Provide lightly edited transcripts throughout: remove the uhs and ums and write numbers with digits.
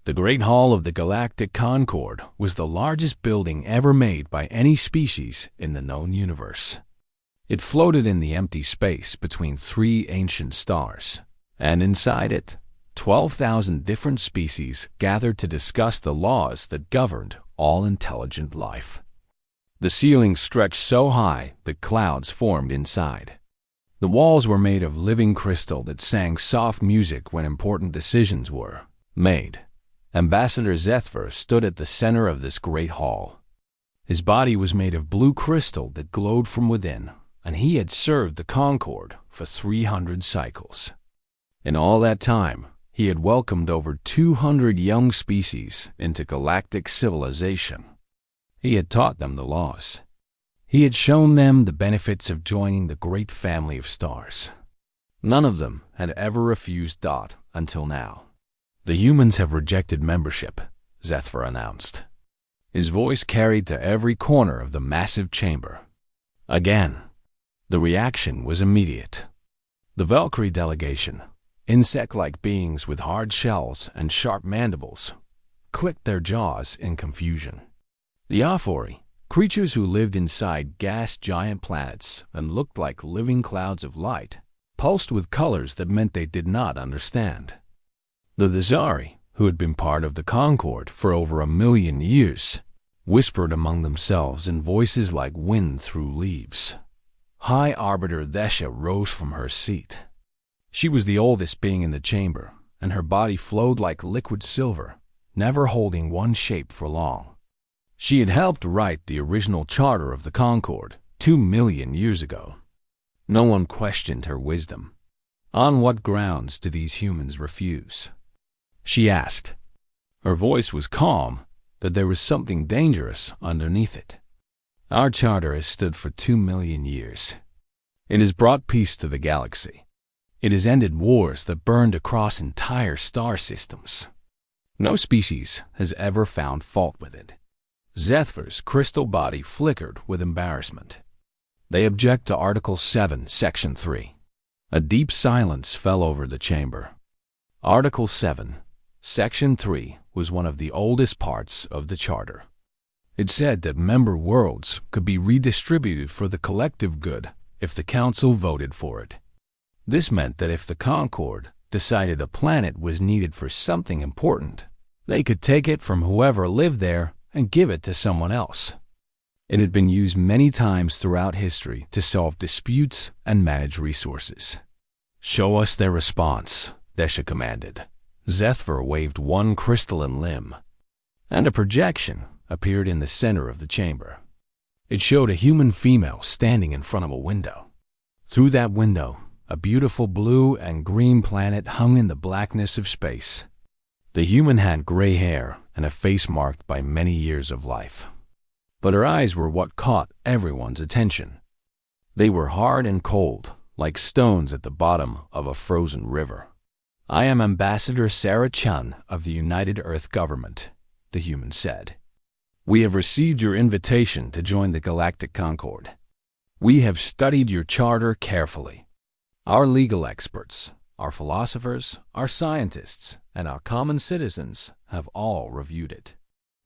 The Great Hall of the Galactic Concord was the largest building ever made by any species in the known universe. It floated in the empty space between three ancient stars, and inside it, 12,000 different species gathered to discuss the laws that governed all intelligent life. The ceiling stretched so high that clouds formed inside. The walls were made of living crystal that sang soft music when important decisions were made. Ambassador Zethver stood at the center of this great hall. His body was made of blue crystal that glowed from within, and he had served the Concord for 300 cycles. In all that time, he had welcomed over 200 young species into galactic civilization. He had taught them the laws. He had shown them the benefits of joining the great family of stars. None of them had ever refused Dot until now. "The humans have rejected membership," Zethver announced. His voice carried to every corner of the massive chamber. Again, the reaction was immediate. The Valkyrie delegation, insect-like beings with hard shells and sharp mandibles, clicked their jaws in confusion. The Aphori, creatures who lived inside gas giant planets and looked like living clouds of light, pulsed with colors that meant they did not understand. The Thizari, who had been part of the Concord for over 1,000,000 years, whispered among themselves in voices like wind through leaves. High Arbiter Thesha rose from her seat. She was the oldest being in the chamber, and her body flowed like liquid silver, never holding one shape for long. She had helped write the original charter of the Concord 2,000,000 years ago. No one questioned her wisdom. On what grounds do these humans refuse? She asked. Her voice was calm, but there was something dangerous underneath it. Our charter has stood for 2,000,000 years. It has brought peace to the galaxy. It has ended wars that burned across entire star systems. No species has ever found fault with it. Zethver's crystal body flickered with embarrassment. They object to Article 7, Section 3. A deep silence fell over the chamber. Article 7, Section 3 was one of the oldest parts of the Charter. It said that member worlds could be redistributed for the collective good if the Council voted for it. This meant that if the Concord decided a planet was needed for something important, they could take it from whoever lived there and give it to someone else. It had been used many times throughout history to solve disputes and manage resources. "Show us their response," Thesha commanded. Zethver waved one crystalline limb, and a projection appeared in the center of the chamber. It showed a human female standing in front of a window. Through that window, a beautiful blue and green planet hung in the blackness of space. The human had gray hair and a face marked by many years of life. But her eyes were what caught everyone's attention. They were hard and cold, like stones at the bottom of a frozen river. "I am Ambassador Sarah Chun of the United Earth Government," the human said. "We have received your invitation to join the Galactic Concord. We have studied your charter carefully. Our legal experts, our philosophers, our scientists, and our common citizens have all reviewed it."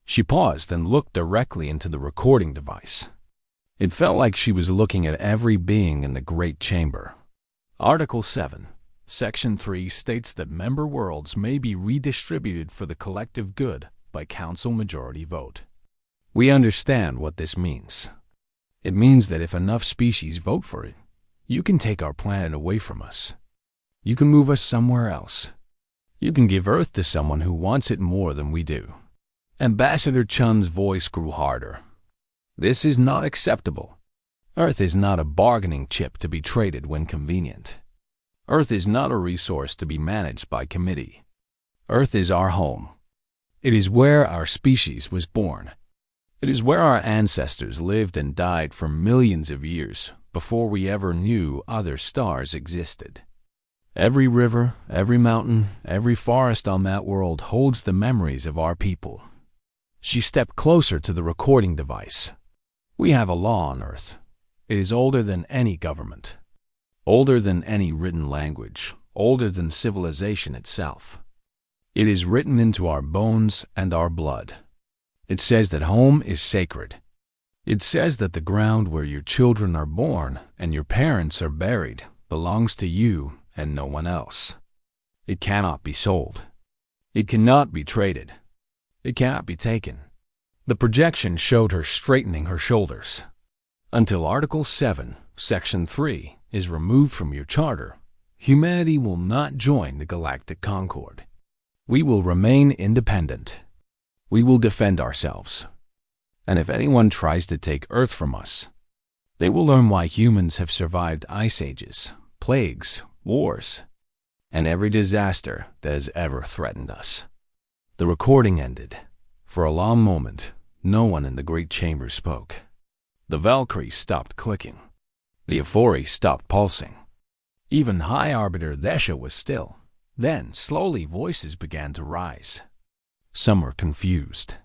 She paused and looked directly into the recording device. It felt like she was looking at every being in the Great Chamber. Article 7, Section 3 states that member worlds may be redistributed for the collective good by Council majority vote. We understand what this means. It means that if enough species vote for it, you can take our planet away from us. You can move us somewhere else. You can give Earth to someone who wants it more than we do. Ambassador Chun's voice grew harder. "This is not acceptable. Earth is not a bargaining chip to be traded when convenient. Earth is not a resource to be managed by committee. Earth is our home. It is where our species was born. It is where our ancestors lived and died for millions of years before we ever knew other stars existed. Every river, every mountain, every forest on that world holds the memories of our people." She stepped closer to the recording device. "We have a law on Earth. It is older than any government, older than any written language, older than civilization itself. It is written into our bones and our blood. It says that home is sacred. It says that the ground where your children are born and your parents are buried belongs to you and no one else. It cannot be sold. It cannot be traded. It cannot be taken. The projection showed her straightening her shoulders. Until Article 7, Section 3 is removed from your charter, humanity will not join the Galactic Concord. We will remain independent. We will defend ourselves. And if anyone tries to take Earth from us, they will learn why humans have survived ice ages, plagues, wars, and every disaster that has ever threatened us. The recording ended. For a long moment, no one in the great chamber spoke. The Valkyrie stopped clicking. The Ephori stopped pulsing. Even High Arbiter Desha was still. Then, slowly, voices began to rise. Some were confused.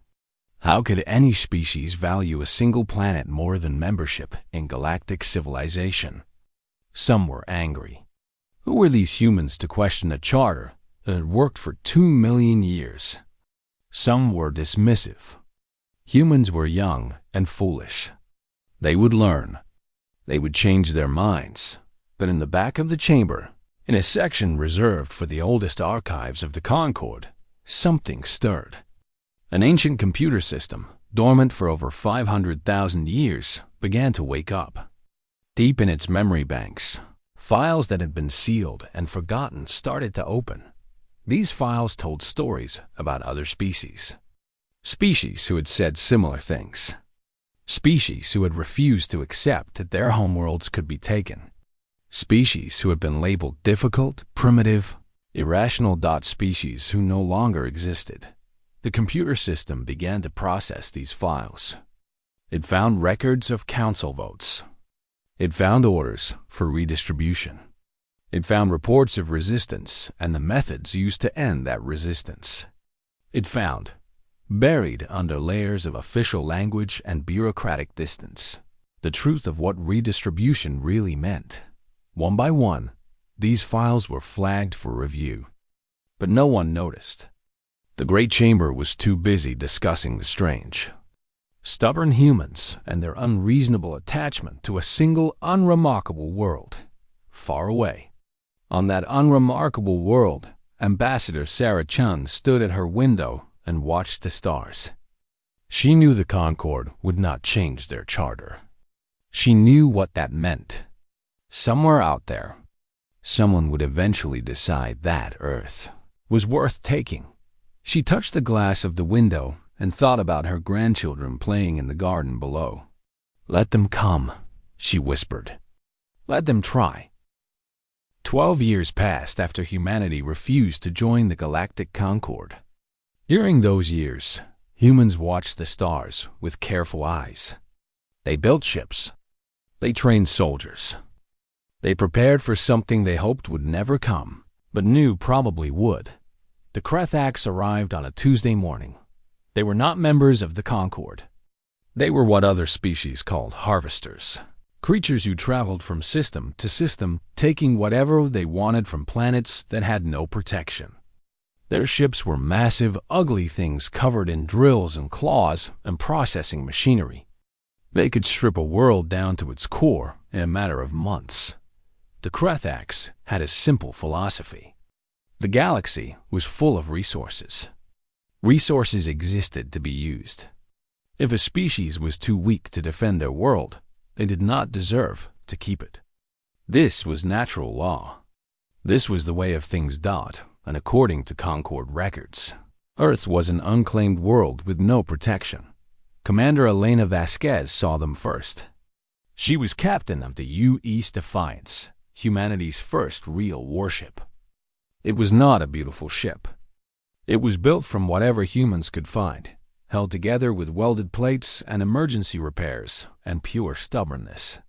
How could any species value a single planet more than membership in galactic civilization? Some were angry. Who were these humans to question a charter that had worked for 2 million years? Some were dismissive. Humans were young and foolish. They would learn. They would change their minds. But in the back of the chamber, in a section reserved for the oldest archives of the Concord, something stirred. An ancient computer system, dormant for over 500,000 years, began to wake up. Deep in its memory banks, files that had been sealed and forgotten started to open. These files told stories about other species. Species who had said similar things. Species who had refused to accept that their homeworlds could be taken. Species who had been labeled difficult, primitive, irrational. Species who no longer existed. The computer system began to process these files. It found records of council votes. It found orders for redistribution. It found reports of resistance and the methods used to end that resistance. It found, buried under layers of official language and bureaucratic distance, the truth of what redistribution really meant. One by one, these files were flagged for review. But no one noticed. The great chamber was too busy discussing the strange. Stubborn humans and their unreasonable attachment to a single unremarkable world, far away. On that unremarkable world, Ambassador Sarah Chun stood at her window and watched the stars. She knew the Concord would not change their charter. She knew what that meant. Somewhere out there, someone would eventually decide that Earth was worth taking. She touched the glass of the window and thought about her grandchildren playing in the garden below. Let them come, she whispered. Let them try. 12 years passed after humanity refused to join the Galactic Concord. During those years, humans watched the stars with careful eyes. They built ships. They trained soldiers. They prepared for something they hoped would never come, but knew probably would. The Krethax arrived on a Tuesday morning. They were not members of the Concord. They were what other species called harvesters, creatures who traveled from system to system, taking whatever they wanted from planets that had no protection. Their ships were massive, ugly things covered in drills and claws and processing machinery. They could strip a world down to its core in a matter of months. The Krethax had a simple philosophy. The galaxy was full of resources. Resources existed to be used. If a species was too weak to defend their world, they did not deserve to keep it. This was natural law. This was the way of things. And according to Concord records, Earth was an unclaimed world with no protection. Commander Elena Vasquez saw them first. She was captain of the U.S. Defiance, humanity's first real warship. It was not a beautiful ship. It was built from whatever humans could find, held together with welded plates and emergency repairs and pure stubbornness.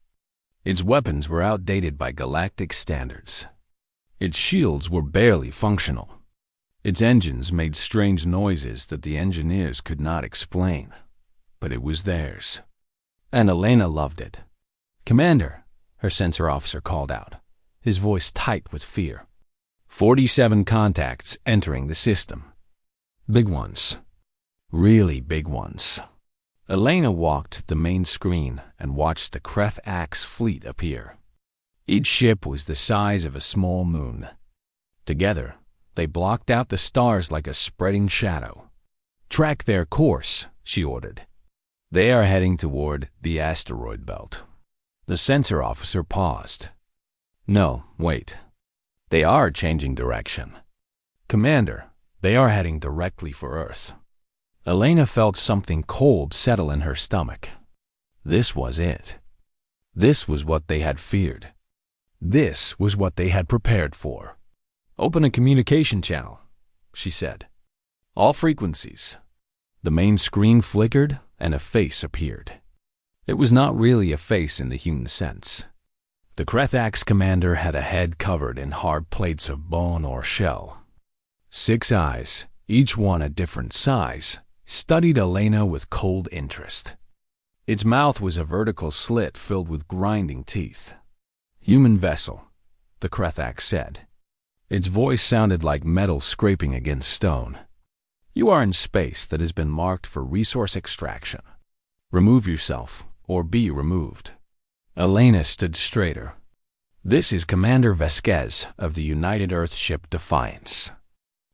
Its weapons were outdated by galactic standards. Its shields were barely functional. Its engines made strange noises that the engineers could not explain, but it was theirs. And Elena loved it. "Commander," her sensor officer called out, his voice tight with fear. 47 contacts entering the system. Big ones. Really big ones. Elena walked to the main screen and watched the Kreth-Ax fleet appear. Each ship was the size of a small moon. Together, they blocked out the stars like a spreading shadow. "Track their course," she ordered. "They are heading toward the asteroid belt." The sensor officer paused. "No, wait. They are changing direction. Commander, they are heading directly for Earth." Elena felt something cold settle in her stomach. This was it. This was what they had feared. This was what they had prepared for. "Open a communication channel," she said. "All frequencies." The main screen flickered and a face appeared. It was not really a face in the human sense. The Kreth-Ax commander had a head covered in hard plates of bone or shell. 6 eyes, each one a different size, studied Elena with cold interest. Its mouth was a vertical slit filled with grinding teeth. "Human vessel," the Kreth-Ax said. Its voice sounded like metal scraping against stone. "You are in space that has been marked for resource extraction. Remove yourself, or be removed." Elena stood straighter. "This is Commander Vasquez of the United Earth ship Defiance.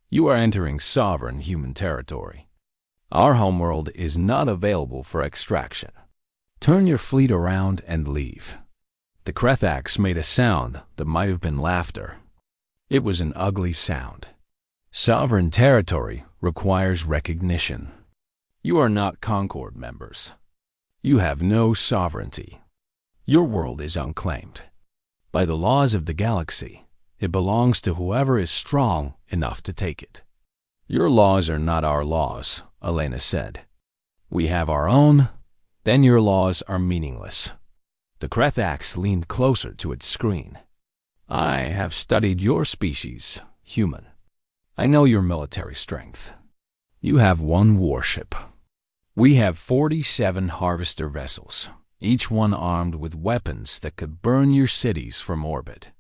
You are entering sovereign human territory. Our homeworld is not available for extraction. Turn your fleet around and leave." The Kreth-Ax made a sound that might have been laughter. It was an ugly sound. Sovereign territory requires recognition. You are not Concord members. You have no sovereignty. Your world is unclaimed. By the laws of the galaxy, it belongs to whoever is strong enough to take it. "Your laws are not our laws," Elena said. "We have our own, then your laws are meaningless." The Kreth-Ax leaned closer to its screen. "I have studied your species, human. I know your military strength. You have 1 warship. We have 47 harvester vessels, each one armed with weapons that could burn your cities from orbit.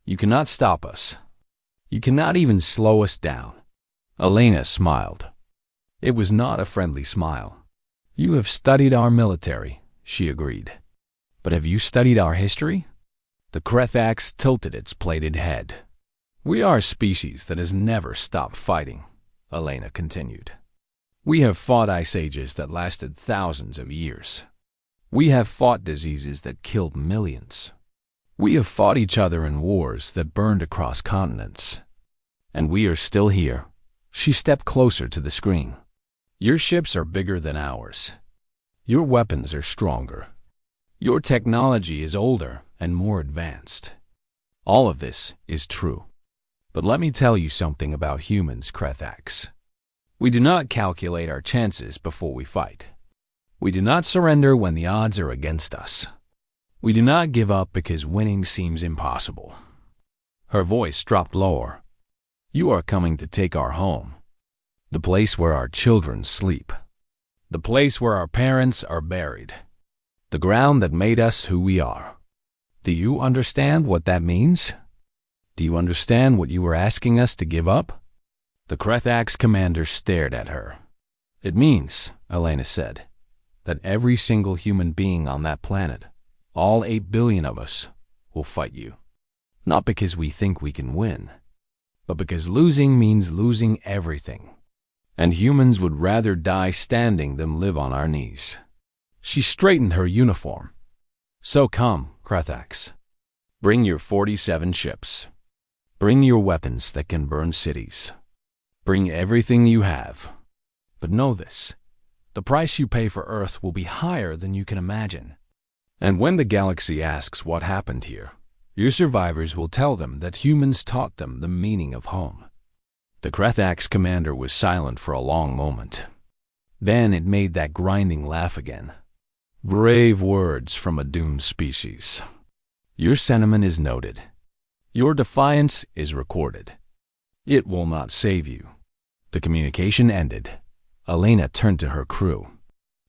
You cannot stop us. You cannot even slow us down." Elena smiled. It was not a friendly smile. "You have studied our military," she agreed. "But have you studied our history?" The Kreth-Ax tilted its plated head. "We are a species that has never stopped fighting," Elena continued. "We have fought ice ages that lasted thousands of years. We have fought diseases that killed millions. We have fought each other in wars that burned across continents. And we are still here." She stepped closer to the screen. "Your ships are bigger than ours. Your weapons are stronger. Your technology is older and more advanced. All of this is true. But let me tell you something about humans, Kreth-Ax. We do not calculate our chances before we fight. We do not surrender when the odds are against us. We do not give up because winning seems impossible." Her voice dropped lower. "You are coming to take our home. The place where our children sleep. The place where our parents are buried. The ground that made us who we are. Do you understand what that means? Do you understand what you were asking us to give up?" The Kreth-Ax commander stared at her. "It means," Elena said, "that every single human being on that planet, all 8 billion of us, will fight you. Not because we think we can win, but because losing means losing everything. And humans would rather die standing than live on our knees." She straightened her uniform. "So come, Kreth-Ax. Bring your 47 ships. Bring your weapons that can burn cities. Bring everything you have. But know this, the price you pay for Earth will be higher than you can imagine. And when the galaxy asks what happened here, your survivors will tell them that humans taught them the meaning of home." The Kreth-Ax commander was silent for a long moment. Then it made that grinding laugh again. "Brave words from a doomed species. Your sentiment is noted. Your defiance is recorded. It will not save you." The communication ended. Elena turned to her crew.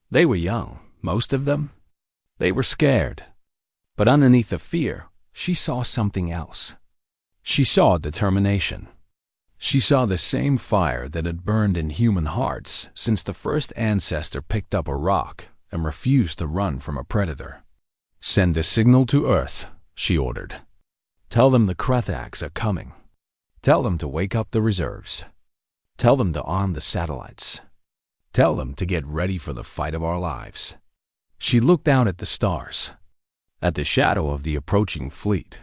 They were young, most of them. They were scared. But underneath the fear, she saw something else. She saw determination. She saw the same fire that had burned in human hearts since the first ancestor picked up a rock and refused to run from a predator. "Send a signal to Earth," she ordered. "Tell them the Krethaks are coming. Tell them to wake up the reserves. Tell them to arm the satellites. Tell them to get ready for the fight of our lives." She looked out at the stars, at the shadow of the approaching fleet,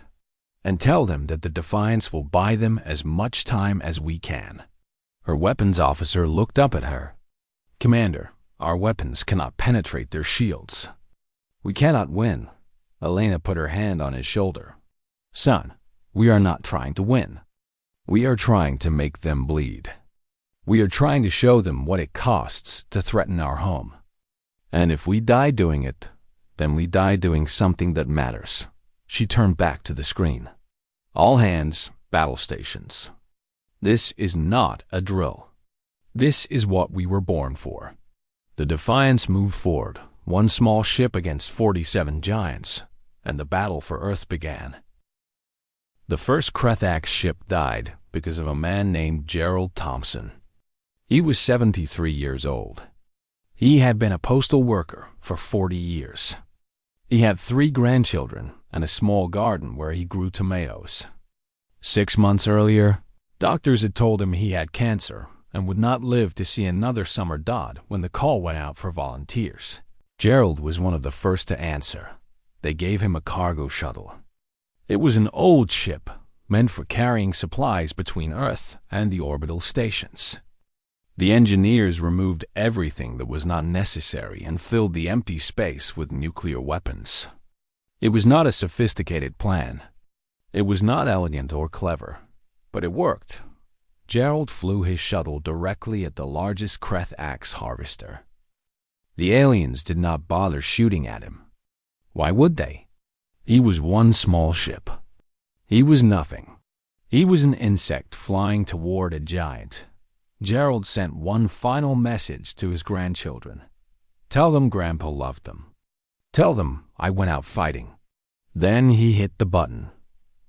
and tell them that the Defiance will buy them as much time as we can. Her weapons officer looked up at her. "Commander, our weapons cannot penetrate their shields. We cannot win." Elena put her hand on his shoulder. "Son, we are not trying to win. We are trying to make them bleed. We are trying to show them what it costs to threaten our home. And if we die doing it, then we die doing something that matters." She turned back to the screen. "All hands, battle stations. This is not a drill. This is what we were born for." The Defiance moved forward, one small ship against 47 giants, and the battle for Earth began. The first Krethak ship died because of a man named Gerald Thompson. He was 73 years old. He had been a postal worker for 40 years. He had 3 grandchildren and a small garden where he grew tomatoes. 6 months earlier, doctors had told him he had cancer and would not live to see another summer dot when the call went out for volunteers. Gerald was one of the first to answer. They gave him a cargo shuttle. It was an old ship meant for carrying supplies between Earth and the orbital stations. The engineers removed everything that was not necessary and filled the empty space with nuclear weapons. It was not a sophisticated plan. It was not elegant or clever, but it worked. Gerald flew his shuttle directly at the largest Krethak's harvester. The aliens did not bother shooting at him. Why would they? He was one small ship. He was nothing. He was an insect flying toward a giant. Gerald sent one final message to his grandchildren. "Tell them Grandpa loved them. Tell them I went out fighting." Then he hit the button.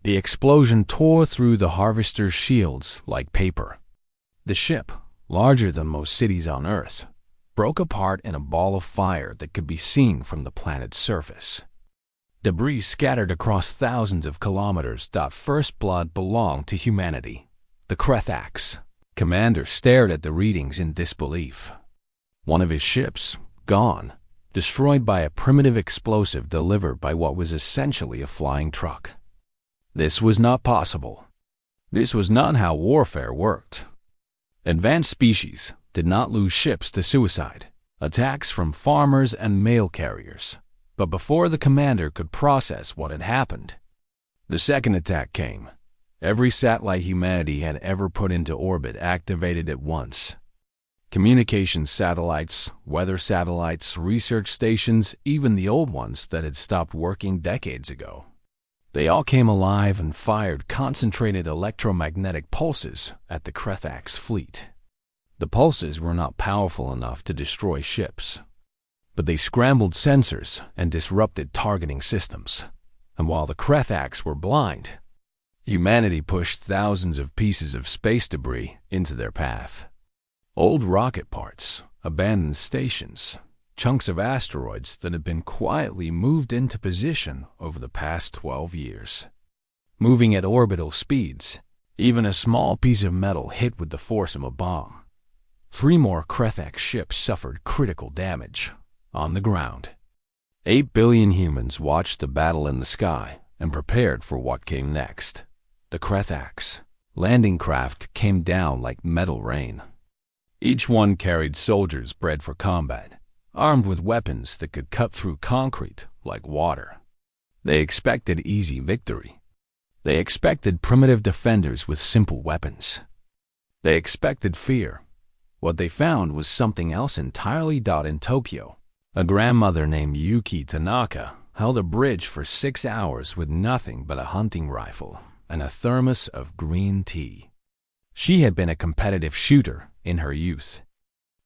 The explosion tore through the harvester's shields like paper. The ship, larger than most cities on Earth, broke apart in a ball of fire that could be seen from the planet's surface. Debris scattered across thousands of kilometers. First blood belonged to humanity, the Krethaks. Commander stared at the readings in disbelief. One of his ships, gone, destroyed by a primitive explosive delivered by what was essentially a flying truck. This was not possible. This was not how warfare worked. Advanced species did not lose ships to suicide, attacks from farmers and mail carriers. But before the commander could process what had happened, the second attack came. Every satellite humanity had ever put into orbit activated at once. Communications satellites, weather satellites, research stations, even the old ones that had stopped working decades ago. They all came alive and fired concentrated electromagnetic pulses at the Krethak's fleet. The pulses were not powerful enough to destroy ships, but they scrambled sensors and disrupted targeting systems. And while the Krethaks were blind, humanity pushed thousands of pieces of space debris into their path. Old rocket parts, abandoned stations, chunks of asteroids that had been quietly moved into position over the past 12 years. Moving at orbital speeds, even a small piece of metal hit with the force of a bomb. 3 more Krethak ships suffered critical damage on the ground. 8 billion humans watched the battle in the sky and prepared for what came next. The Krethaks' landing craft came down like metal rain. Each one carried soldiers bred for combat, armed with weapons that could cut through concrete like water. They expected easy victory. They expected primitive defenders with simple weapons. They expected fear. What they found was something else entirely. In Tokyo, a grandmother named Yuki Tanaka held a bridge for 6 hours with nothing but a hunting rifle and a thermos of green tea. She had been a competitive shooter in her youth.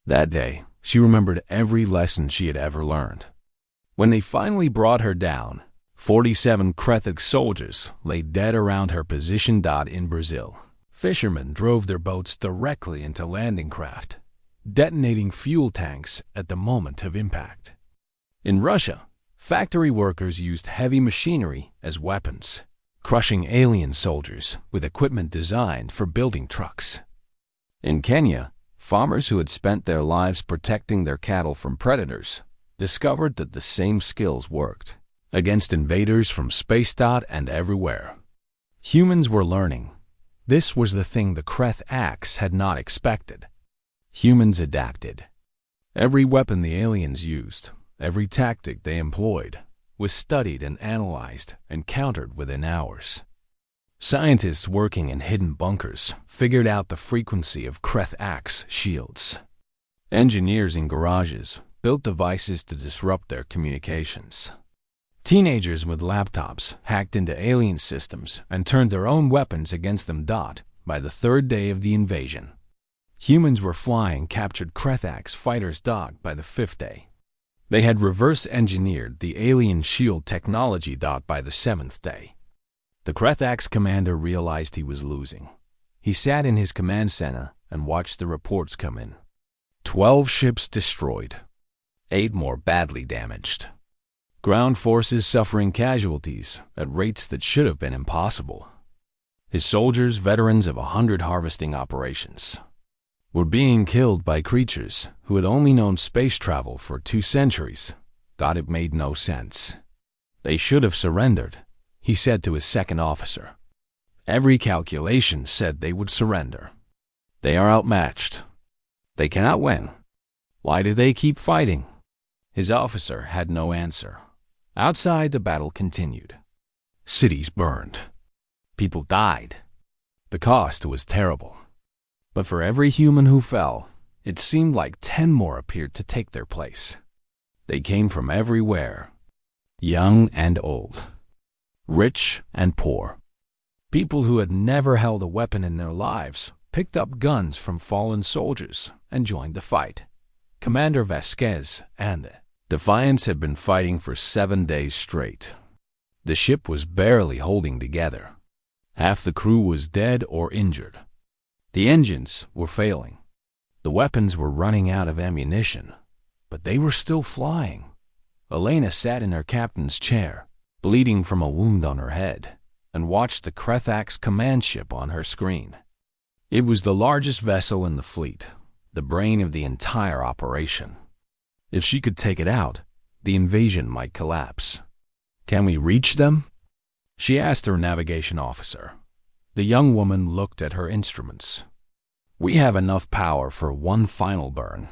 That day, she remembered every lesson she had ever learned. When they finally brought her down, 47 Krethek soldiers lay dead around her position. In Brazil, fishermen drove their boats directly into landing craft, detonating fuel tanks at the moment of impact. In Russia, factory workers used heavy machinery as weapons, crushing alien soldiers with equipment designed for building trucks. In Kenya, farmers who had spent their lives protecting their cattle from predators discovered that the same skills worked against invaders from space. And everywhere, humans were learning. This was the thing the Kreth had not expected. Humans adapted. Every weapon the aliens used, every tactic they employed, was studied and analyzed and countered within hours. Scientists working in hidden bunkers figured out the frequency of Kreth shields. Engineers in garages built devices to disrupt their communications. Teenagers with laptops hacked into alien systems and turned their own weapons against them. By the third day of the invasion, humans were flying captured Kreth fighters. By the fifth day, they had reverse-engineered the alien shield technology. By the seventh day, the Kreth commander realized he was losing. He sat in his command center and watched the reports come in. 12 ships destroyed, 8 more badly damaged. Ground forces suffering casualties at rates that should have been impossible. His soldiers, veterans of 100 harvesting operations, were being killed by creatures who had only known space travel for 2 centuries. It made no sense. They should have surrendered, he said to his second officer. Every calculation said they would surrender. They are outmatched. They cannot win. Why do they keep fighting? His officer had no answer. Outside, the battle continued. Cities burned. People died. The cost was terrible. But for every human who fell, it seemed like 10 more appeared to take their place. They came from everywhere, young and old, rich and poor. People who had never held a weapon in their lives picked up guns from fallen soldiers and joined the fight. Commander Vasquez and the Defiance had been fighting for 7 days straight. The ship was barely holding together. Half the crew was dead or injured. The engines were failing. The weapons were running out of ammunition, but they were still flying. Elena sat in her captain's chair, bleeding from a wound on her head, and watched the Kreth command ship on her screen. It was the largest vessel in the fleet, the brain of the entire operation. If she could take it out, the invasion might collapse. Can we reach them? She asked her navigation officer. The young woman looked at her instruments. We have enough power for one final burn.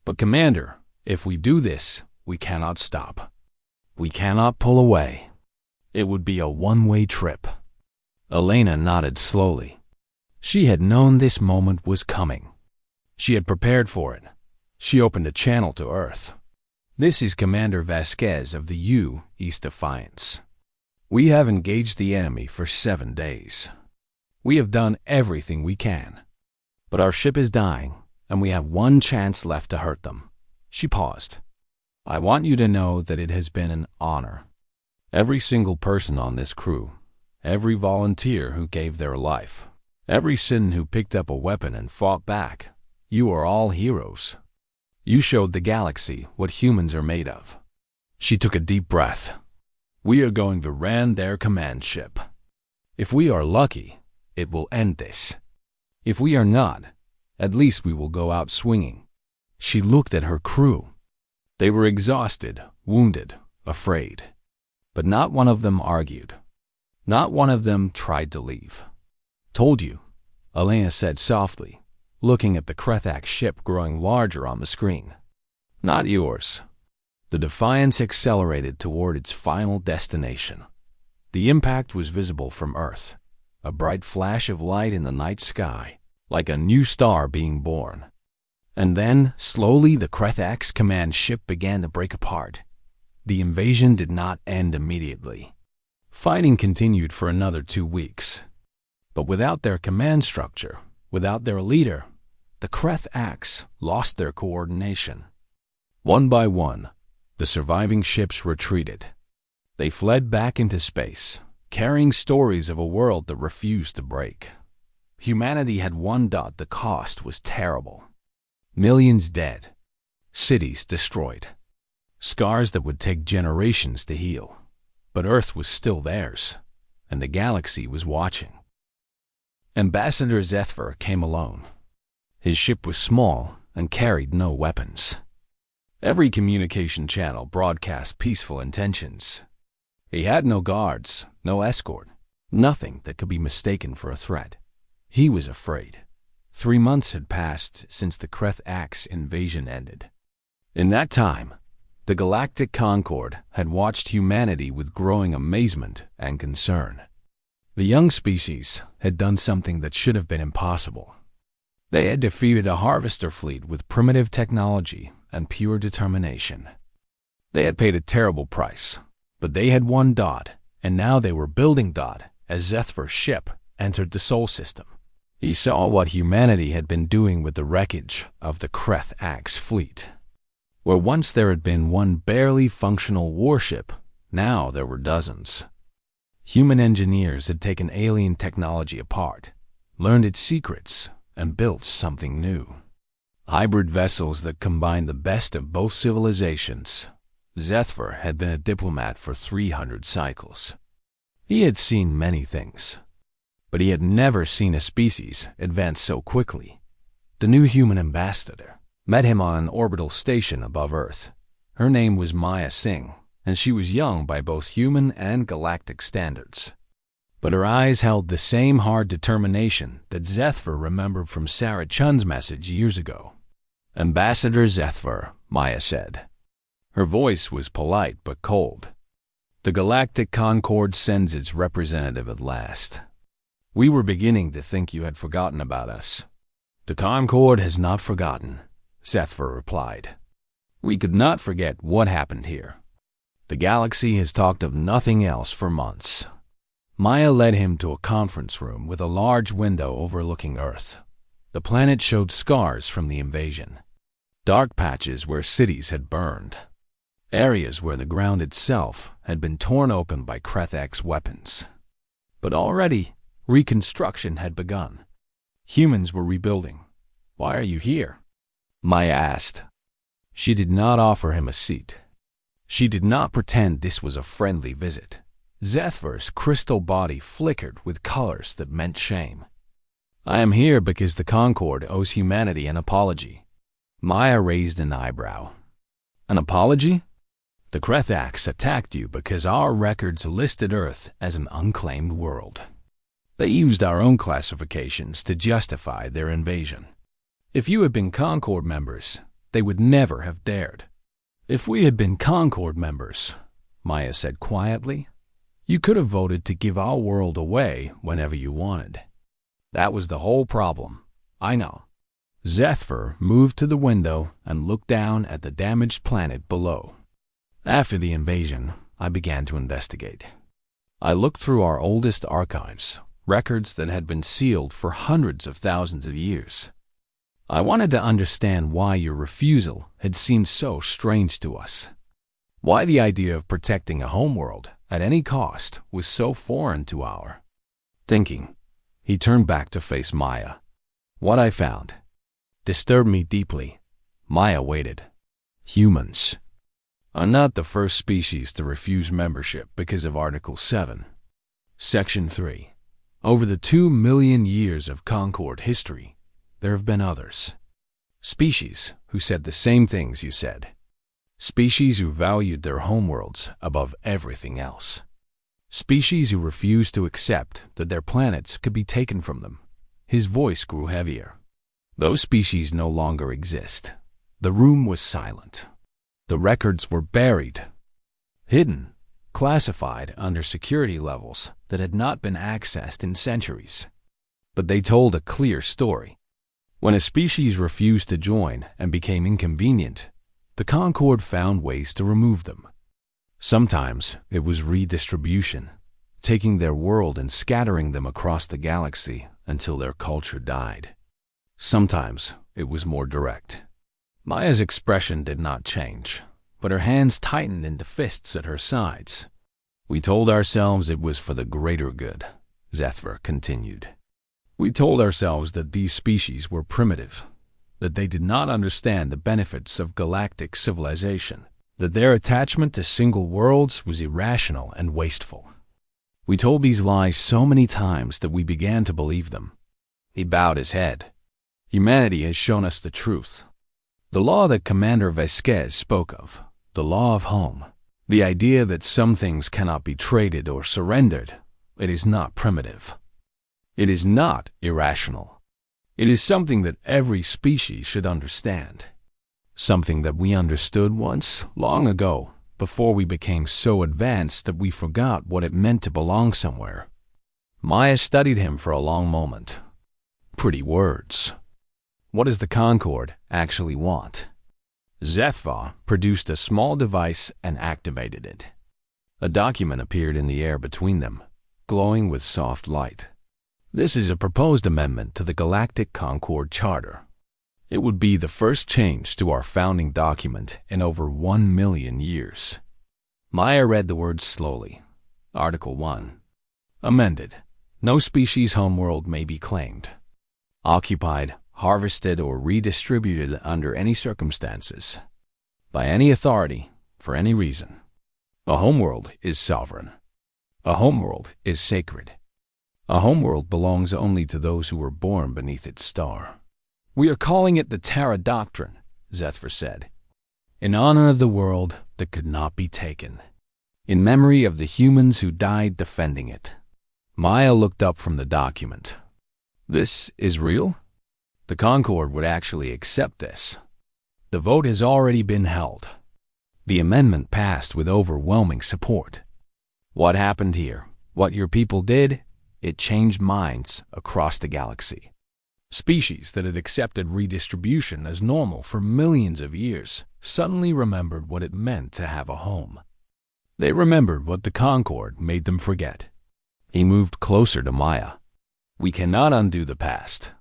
But Commander, if we do this, we cannot stop. We cannot pull away. It would be a one-way trip. Elena nodded slowly. She had known this moment was coming. She had prepared for it. She opened a channel to Earth. This is Commander Vasquez of the U.S. Defiance. We have engaged the enemy for 7 days. We have done everything we can. But our ship is dying, and we have one chance left to hurt them. She paused. I want you to know that it has been an honor. Every single person on this crew, every volunteer who gave their life, every citizen who picked up a weapon and fought back, you are all heroes. You showed the galaxy what humans are made of. She took a deep breath. We are going to ram their command ship. If we are lucky, it will end this. If we are not, at least we will go out swinging. She looked at her crew. They were exhausted, wounded, afraid. But not one of them argued. Not one of them tried to leave. Told you, Elena said softly, looking at the Kreth ship growing larger on the screen. Not yours. The Defiance accelerated toward its final destination. The impact was visible from Earth, a bright flash of light in the night sky, like a new star being born. And then, slowly, the Kreth command ship began to break apart. The invasion did not end immediately. Fighting continued for another 2 weeks. But without their command structure, without their leader, the Kreth lost their coordination. One by one, the surviving ships retreated. They fled back into space, carrying stories of a world that refused to break. Humanity had one dot. The cost was terrible. Millions dead. Cities destroyed. Scars that would take generations to heal. But Earth was still theirs, and the galaxy was watching. Ambassador Zethver came alone. His ship was small and carried no weapons. Every communication channel broadcast peaceful intentions. He had no guards, no escort, nothing that could be mistaken for a threat. He was afraid. 3 months had passed since the Kreth Axe invasion ended. In that time, the Galactic Concord had watched humanity with growing amazement and concern. The young species had done something that should have been impossible. They had defeated a harvester fleet with primitive technology and pure determination. They had paid a terrible price, but they had won Dot, and now they were building Dot as Zethver's ship entered the Sol system. He saw what humanity had been doing with the wreckage of the Kreth Axe fleet. Where once there had been one barely functional warship, now there were dozens. Human engineers had taken alien technology apart, learned its secrets, and built something new. Hybrid vessels that combined the best of both civilizations. Zethver had been a diplomat for 300 cycles. He had seen many things, but he had never seen a species advance so quickly. The new human ambassador met him on an orbital station above Earth. Her name was Maya Singh, and she was young by both human and galactic standards. But her eyes held the same hard determination that Zethver remembered from Sarah Chun's message years ago. "Ambassador Zethver," Maya said. Her voice was polite but cold. "The Galactic Concord sends its representative at last. We were beginning to think you had forgotten about us." "The Concord has not forgotten," Zethver replied. "We could not forget what happened here. The galaxy has talked of nothing else for months." Maya led him to a conference room with a large window overlooking Earth. The planet showed scars from the invasion. Dark patches where cities had burned. Areas where the ground itself had been torn open by Kreth Axe weapons. But already, reconstruction had begun. Humans were rebuilding. "Why are you here?" Maya asked. She did not offer him a seat. She did not pretend this was a friendly visit. Zethver's crystal body flickered with colors that meant shame. "I am here because the Concord owes humanity an apology." Maya raised an eyebrow. "An apology?" "The Kreth Axe attacked you because our records listed Earth as an unclaimed world. They used our own classifications to justify their invasion. If you had been Concord members, they would never have dared." "If we had been Concord members," Maya said quietly, "you could have voted to give our world away whenever you wanted. That was the whole problem. I know." Zethver moved to the window and looked down at the damaged planet below. "After the invasion, I began to investigate. I looked through our oldest archives, records that had been sealed for hundreds of thousands of years. I wanted to understand why your refusal had seemed so strange to us. Why the idea of protecting a homeworld at any cost was so foreign to our thinking." He turned back to face Maya. "What I found disturbed me deeply." Maya waited. "Humans are not the first species to refuse membership because of Article 7. Section 3. Over the 2 million years of Concord history, there have been others. Species who said the same things you said. Species who valued their homeworlds above everything else. Species who refused to accept that their planets could be taken from them." His voice grew heavier. "Those species no longer exist." The room was silent. The records were buried, hidden, classified under security levels that had not been accessed in centuries. But they told a clear story. When a species refused to join and became inconvenient, the Concord found ways to remove them. Sometimes it was redistribution, taking their world and scattering them across the galaxy until their culture died. Sometimes it was more direct. Maya's expression did not change, but her hands tightened into fists at her sides. We told ourselves it was for the greater good, Zethver continued. We told ourselves that these species were primitive, that they did not understand the benefits of galactic civilization, that their attachment to single worlds was irrational and wasteful. We told these lies so many times that we began to believe them. He bowed his head. Humanity has shown us the truth. The law that Commander Vasquez spoke of, the law of home, the idea that some things cannot be traded or surrendered, it is not primitive. It is not irrational. It is something that every species should understand. Something that we understood once, long ago, before we became so advanced that we forgot what it meant to belong somewhere. Maya studied him for a long moment. Pretty words. What does the Concord actually want? Zethva produced a small device and activated it. A document appeared in the air between them, glowing with soft light. This is a proposed amendment to the Galactic Concord Charter. It would be the first change to our founding document in over 1 million years. Maya read the words slowly. Article 1. Amended. No species homeworld may be claimed, occupied, harvested, or redistributed under any circumstances, by any authority, for any reason. A homeworld is sovereign. A homeworld is sacred. A homeworld belongs only to those who were born beneath its star. We are calling it the Terra Doctrine, Zethver said, in honor of the world that could not be taken, in memory of the humans who died defending it. Maya looked up from the document. This is real? The Concord would actually accept this. The vote has already been held. The amendment passed with overwhelming support. What happened here, what your people did, it changed minds across the galaxy. Species that had accepted redistribution as normal for millions of years suddenly remembered what it meant to have a home. They remembered what the Concord made them forget. He moved closer to Maya. We cannot undo the past.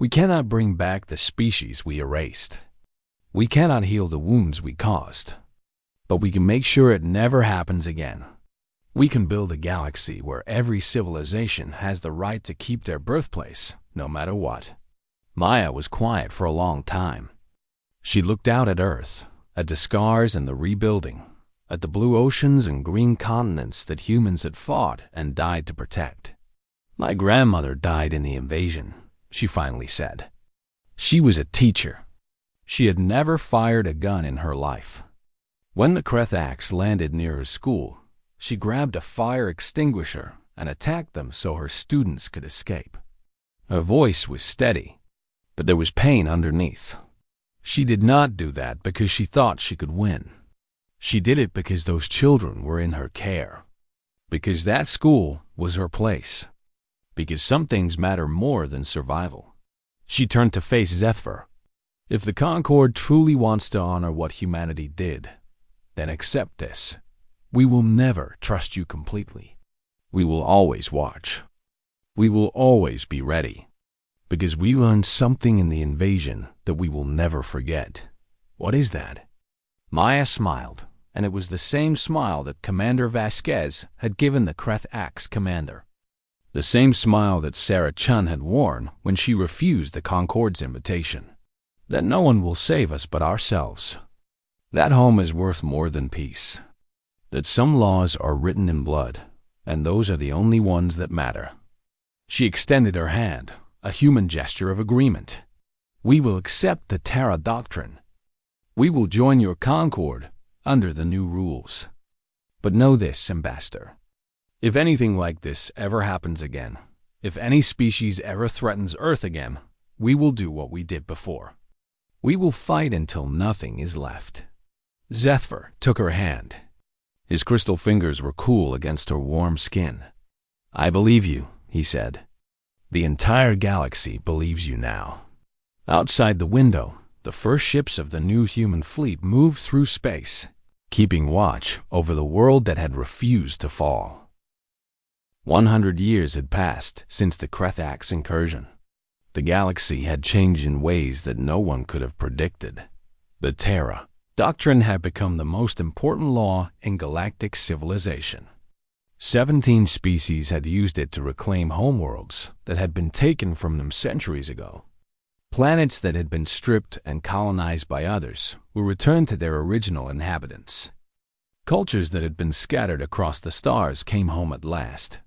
We cannot bring back the species we erased. We cannot heal the wounds we caused. But we can make sure it never happens again. We can build a galaxy where every civilization has the right to keep their birthplace, no matter what. Maya was quiet for a long time. She looked out at Earth, at the scars and the rebuilding, at the blue oceans and green continents that humans had fought and died to protect. My grandmother died in the invasion, she finally said. She was a teacher. She had never fired a gun in her life. When the Krethax landed near her school, she grabbed a fire extinguisher and attacked them so her students could escape. Her voice was steady, but there was pain underneath. She did not do that because she thought she could win. She did it because those children were in her care. Because that school was her place. Because some things matter more than survival. She turned to face Zethver. If the Concord truly wants to honor what humanity did, then accept this. We will never trust you completely. We will always watch. We will always be ready. Because we learned something in the invasion that we will never forget. What is that? Maya smiled, and it was the same smile that Commander Vasquez had given the Krethax commander. The same smile that Sarah Chun had worn when she refused the Concord's invitation. That no one will save us but ourselves. That home is worth more than peace. That some laws are written in blood, and those are the only ones that matter. She extended her hand, a human gesture of agreement. We will accept the Terra Doctrine. We will join your Concord under the new rules. But know this, Ambassador. If anything like this ever happens again, if any species ever threatens Earth again, we will do what we did before. We will fight until nothing is left. Zethver took her hand. His crystal fingers were cool against her warm skin. I believe you, he said. The entire galaxy believes you now. Outside the window, the first ships of the new human fleet moved through space, keeping watch over the world that had refused to fall. 100 years had passed since the Krethax incursion. The galaxy had changed in ways that no one could have predicted. The Terra Doctrine had become the most important law in galactic civilization. 17 species had used it to reclaim homeworlds that had been taken from them centuries ago. Planets that had been stripped and colonized by others were returned to their original inhabitants. Cultures that had been scattered across the stars came home at last.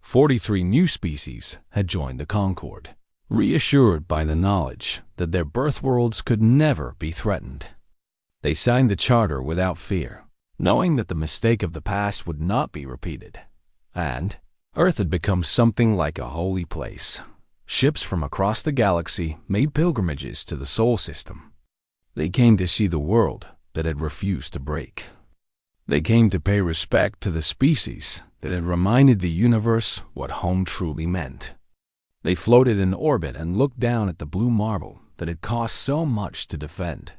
43 new species had joined the Concord, reassured by the knowledge that their birth worlds could never be threatened. They signed the charter without fear, knowing that the mistake of the past would not be repeated. And Earth had become something like a holy place. Ships from across the galaxy made pilgrimages to the Sol system. They came to see the world that had refused to break. They came to pay respect to the species that had reminded the universe what home truly meant. They floated in orbit and looked down at the blue marble that had cost so much to defend.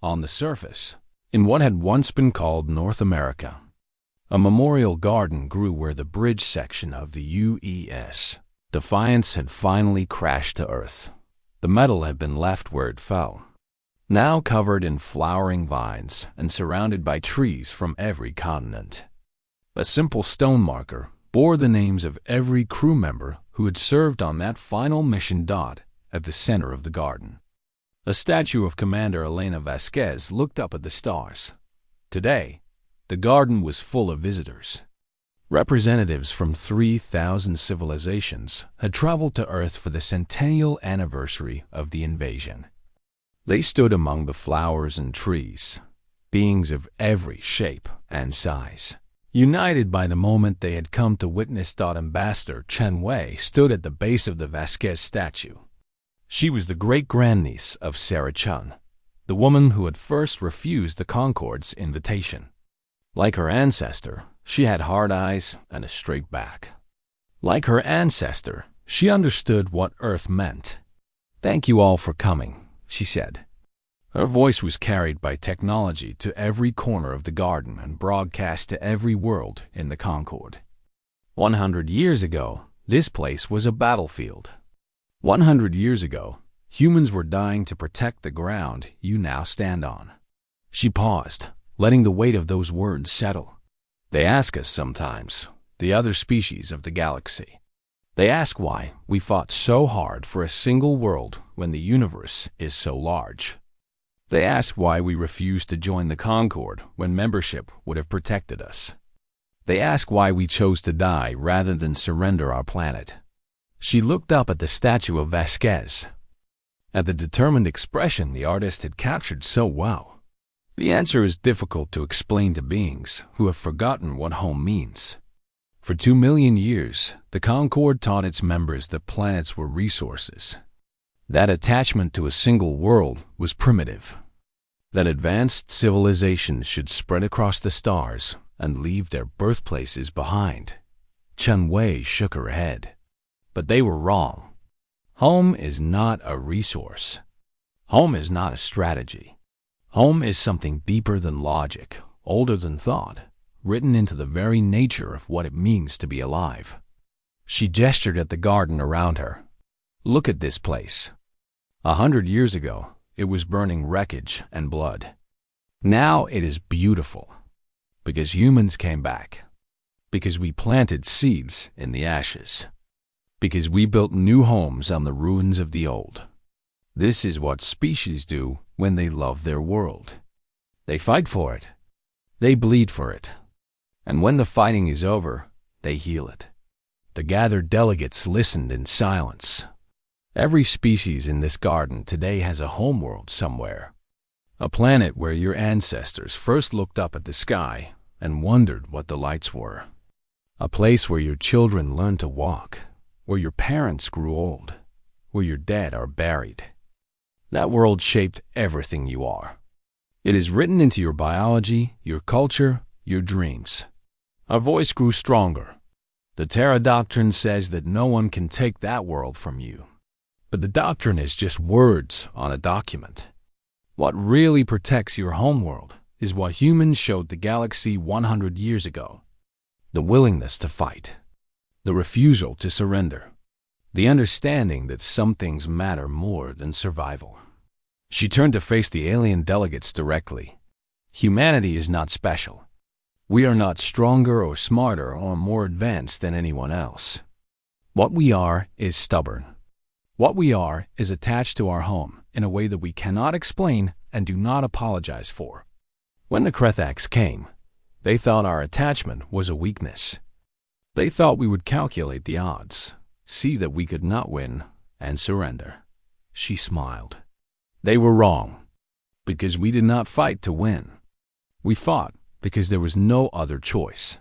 On the surface, in what had once been called North America, a memorial garden grew where the bridge section of the UES Defiance had finally crashed to Earth. The metal had been left where it fell, now covered in flowering vines and surrounded by trees from every continent. A simple stone marker bore the names of every crew member who had served on that final mission at the center of the garden. A statue of Commander Elena Vasquez looked up at the stars. Today, the garden was full of visitors. Representatives from 3,000 civilizations had traveled to Earth for the centennial anniversary of the invasion. They stood among the flowers and trees, beings of every shape and size, united by the moment they had come to witness. Ambassador Chen Wei stood at the base of the Vasquez statue. She was the great-grandniece of Sarah Chun, the woman who had first refused the Concorde's invitation. Like her ancestor, she had hard eyes and a straight back. Like her ancestor, she understood what Earth meant. "Thank you all for coming," she said. Her voice was carried by technology to every corner of the garden and broadcast to every world in the Concorde. 100 years ago, this place was a battlefield. 100 years ago, humans were dying to protect the ground you now stand on. She paused, letting the weight of those words settle. They ask us sometimes, the other species of the galaxy. They ask why we fought so hard for a single world when the universe is so large. They ask why we refused to join the Concorde when membership would have protected us. They ask why we chose to die rather than surrender our planet. She looked up at the statue of Vasquez, at the determined expression the artist had captured so well. The answer is difficult to explain to beings who have forgotten what home means. For 2 million years, the Concorde taught its members that planets were resources, that attachment to a single world was primitive, that advanced civilizations should spread across the stars and leave their birthplaces behind. Chen Wei shook her head. But they were wrong. Home is not a resource. Home is not a strategy. Home is something deeper than logic, older than thought, written into the very nature of what it means to be alive. She gestured at the garden around her. Look at this place. 100 years ago, it was burning wreckage and blood. Now it is beautiful, because humans came back, because we planted seeds in the ashes, because we built new homes on the ruins of the old. This is what species do when they love their world. They fight for it. They bleed for it. And when the fighting is over, they heal it. The gathered delegates listened in silence. Every species in this garden today has a homeworld somewhere. A planet where your ancestors first looked up at the sky and wondered what the lights were. A place where your children learned to walk, where your parents grew old, where your dead are buried. That world shaped everything you are. It is written into your biology, your culture, your dreams. Our voice grew stronger. The Terra doctrine says that no one can take that world from you. But the doctrine is just words on a document. What really protects your homeworld is what humans showed the galaxy 100 years ago. The willingness to fight. The refusal to surrender. The understanding that some things matter more than survival. She turned to face the alien delegates directly. Humanity is not special. We are not stronger or smarter or more advanced than anyone else. What we are is stubborn. What we are is attached to our home in a way that we cannot explain and do not apologize for. When the Krethaks came, they thought our attachment was a weakness. They thought we would calculate the odds, see that we could not win, and surrender. She smiled. They were wrong, because we did not fight to win. We fought because there was no other choice.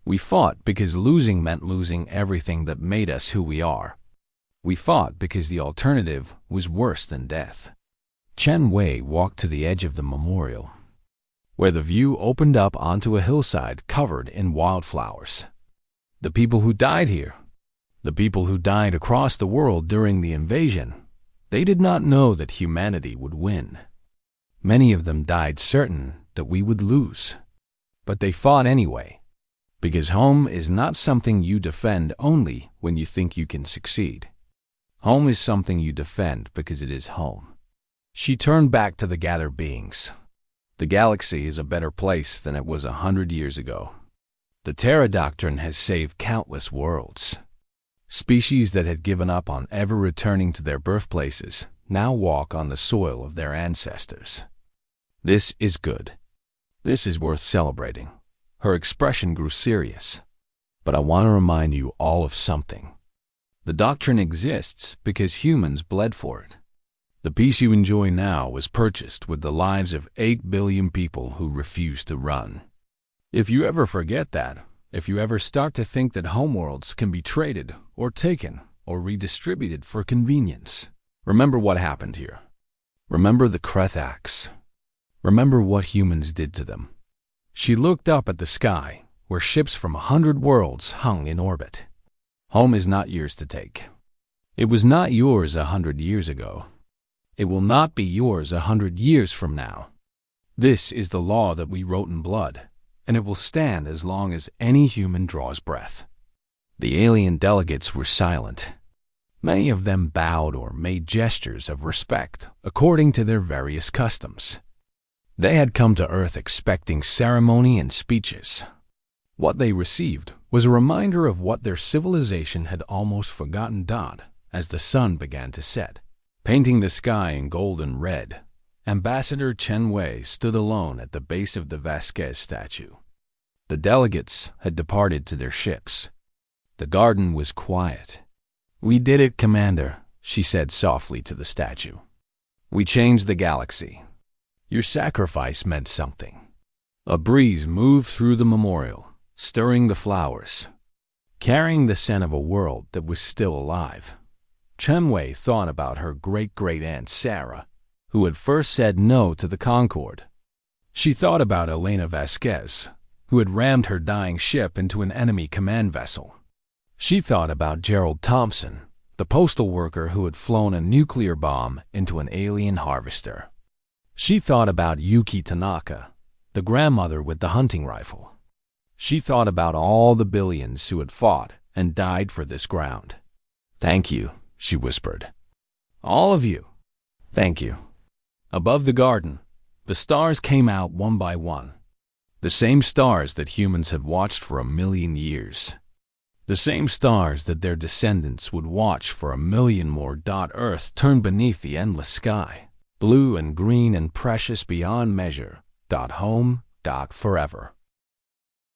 We fought because losing meant losing everything that made us who we are. We fought because the alternative was worse than death. Chen Wei walked to the edge of the memorial, where the view opened up onto a hillside covered in wildflowers. The people who died here, the people who died across the world during the invasion, they did not know that humanity would win. Many of them died certain that we would lose. But they fought anyway, because home is not something you defend only when you think you can succeed. Home is something you defend because it is home. She turned back to the gathered beings. The galaxy is a better place than it was 100 years ago. The Terra doctrine has saved countless worlds. Species that had given up on ever returning to their birthplaces now walk on the soil of their ancestors. This is good. This is worth celebrating. Her expression grew serious. But I want to remind you all of something. The doctrine exists because humans bled for it. The peace you enjoy now was purchased with the lives of 8 billion people who refused to run. If you ever forget that, if you ever start to think that homeworlds can be traded or taken or redistributed for convenience, remember what happened here. Remember the Krethaks. Remember what humans did to them. She looked up at the sky, where ships from 100 worlds hung in orbit. Home is not yours to take. It was not yours 100 years ago. It will not be yours 100 years from now. This is the law that we wrote in blood, and it will stand as long as any human draws breath. The alien delegates were silent. Many of them bowed or made gestures of respect according to their various customs. They had come to Earth expecting ceremony and speeches. What they received was a reminder of what their civilization had almost forgotten. As the sun began to set, painting the sky in gold and red, Ambassador Chen Wei stood alone at the base of the Vasquez statue. The delegates had departed to their ships. The garden was quiet. "We did it, Commander," she said softly to the statue. "We changed the galaxy. Your sacrifice meant something." A breeze moved through the memorial, stirring the flowers, carrying the scent of a world that was still alive. Chen Wei thought about her great-great-aunt Sarah, who had first said no to the Concorde. She thought about Elena Vasquez, who had rammed her dying ship into an enemy command vessel. She thought about Gerald Thompson, the postal worker who had flown a nuclear bomb into an alien harvester. She thought about Yuki Tanaka, the grandmother with the hunting rifle. She thought about all the billions who had fought and died for this ground. "Thank you," she whispered. "All of you. Thank you." Above the garden, the stars came out one by one. The same stars that humans had watched for 1,000,000 years. The same stars that their descendants would watch for 1,000,000 more. Earth turned beneath the endless sky, blue and green and precious beyond measure. Home. Forever.